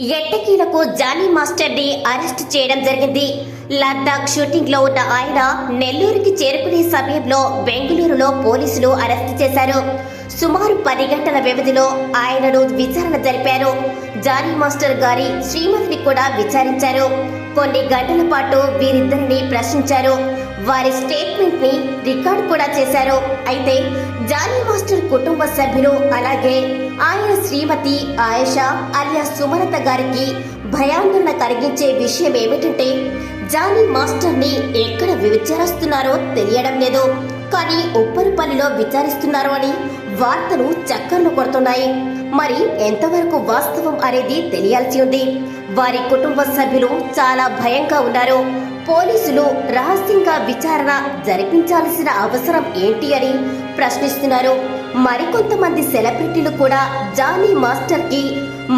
ఎట్టకీలకు Johnny master ని arrest చేయడం జరిగింది. లద్దాఖ్ షూటింగ్ లో ఉన్న ఆయన నెల్లూరుకి చేరుకునే సమయంలో బెంగళూరులో పోలీసులు అరెస్ట్ చేశారు. సుమారు 10 గంటల వ్యవధిలో ఆయనను విచారణ జరిపారు. జానీ మాస్టర్ గారి శ్రీమతిని కూడా విచారించారు. కొన్ని గంటల పాటు వీరిద్దరిని ప్రశ్నించారు. వారి స్టేట్మెంట్ ని రికార్డు కూడా చేశారు. అయితే జానీ మాస్టర్ కుటుంబ సభ్యులు అలాగే ఆయన శ్రీమతి ఆయేషా అలియా సుమలత గారికి భయాందోళన కలిగించే విషయం ఏమిటంటే జానీ మాస్టర్ ని ఎక్కడ విచారిస్తున్నారో తెలియడం లేదు. కానీ ఉప్పరిపల్లిలో విచారిస్తున్నారు అని వార్తలు చక్కర్లు కొడుతున్నాయి. మరి ఎంతవరకు వాస్తవం అనేది తెలియాల్సి ఉంది. వారి కుటుంబ సభ్యులు చాలా భయంగా ఉన్నారు. పోలీసులు రహస్యంగా విచారణ జరిపించాల్సిన అవసరం ఏంటి అని ప్రశ్నిస్తున్నారు. మరికొంతమంది సెలబ్రిటీలు కూడా జానీ మాస్టర్ కి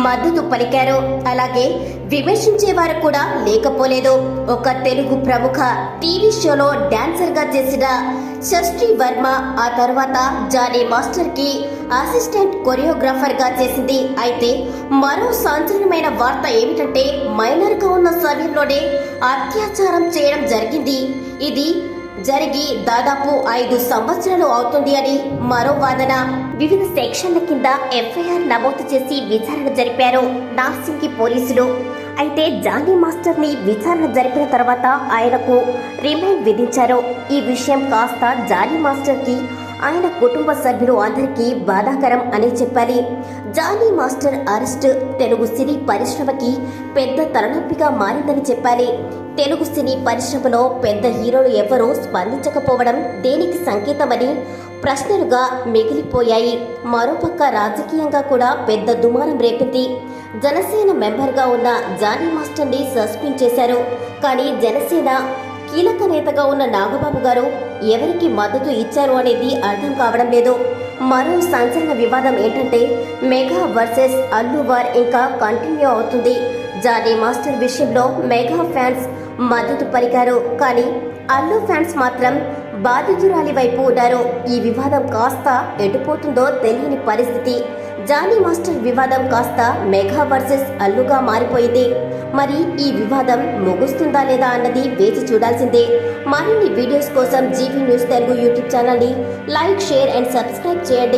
మద్దతు పలికారు. అలాగే విమర్శించేవారు కూడా లేకపోలేదు. ఒక తెలుగు ప్రముఖ టీవీ షోలో డాన్సర్ గా చేసిన షష్ఠి వర్మ ఆ తర్వాత జానీ మాస్టర్ కి అసిస్టెంట్ కొరియోగ్రాఫర్ గా చేసింది. అయితే మరో సంచలనమైన వార్త ఏమిటంటే మైనర్ గా ఉన్న సమయంలోనే అత్యాచారం చేయడం జరిగింది. ఇది జరిగి దాదాపు 5 సంవత్సరాలు అవుతుంది అని మరో వాదన. వివిధ సెక్షన్ల కింద ఎఫ్ఐఆర్ నమోదు చేసి విచారణ జరిపారు నార్సింగి పోలీసులు. అయితే జానీ మాస్టర్ ని విచారణ జరిపిన తర్వాత ఆయనకు రిమాండ్ విధించారు. ఈ విషయం కాస్త జానీ మాస్టర్ కి ఆయన కుటుంబ సభ్యులు అందరికీ బాధాకరం అని చెప్పాలి. జానీ మాస్టర్ అరెస్ట్ తెలుగు సినీ పరిశ్రమకి పెద్ద తలనొప్పిగా మారిందని చెప్పాలి. తెలుగు సినీ పరిశ్రమలో పెద్ద హీరోలు ఎవరూ స్పందించకపోవడం దేనికి సంకేతమని ప్రశ్నలుగా మిగిలిపోయాయి. మరోపక్క రాజకీయంగా కూడా పెద్ద దుమారం రేపింది. జనసేన మెంబర్గా ఉన్న జానీ మాస్టర్ ని సస్పెండ్ చేశారు. కానీ జనసేన కీలక నేతగా ఉన్న నాగబాబు గారు ఎవరికి మద్దతు ఇచ్చారు అనేది అర్థం కావడం లేదు. మరో సంచలన వివాదం ఏంటంటే మెగా వర్సెస్ అల్లు వార్ ఇంకా కంటిన్యూ అవుతుంది. జానీ మాస్టర్ విషయంలో మెగా ఫ్యాన్స్ మద్దతు పలికారు. కానీ అల్లు ఫ్యాన్స్ మాత్రం బాధితురాలి వైపు ఉన్నారు. ఈ వివాదం కాస్త ఎటుపోతుందో తెలియని పరిస్థితి. జానీ మాస్టర్ వివాదం కాస్త మెగా వర్సెస్ అల్లుగా మారిపోయింది. మరి ఈ వివాదం ముగుస్తుందా లేదా అన్నది వేచి చూడాల్సిందే. మరిన్ని వీడియోస్ కోసం GV news Telugu YouTube channel ని లైక్, షేర్ అండ్ సబ్స్క్రైబ్ చేయండి.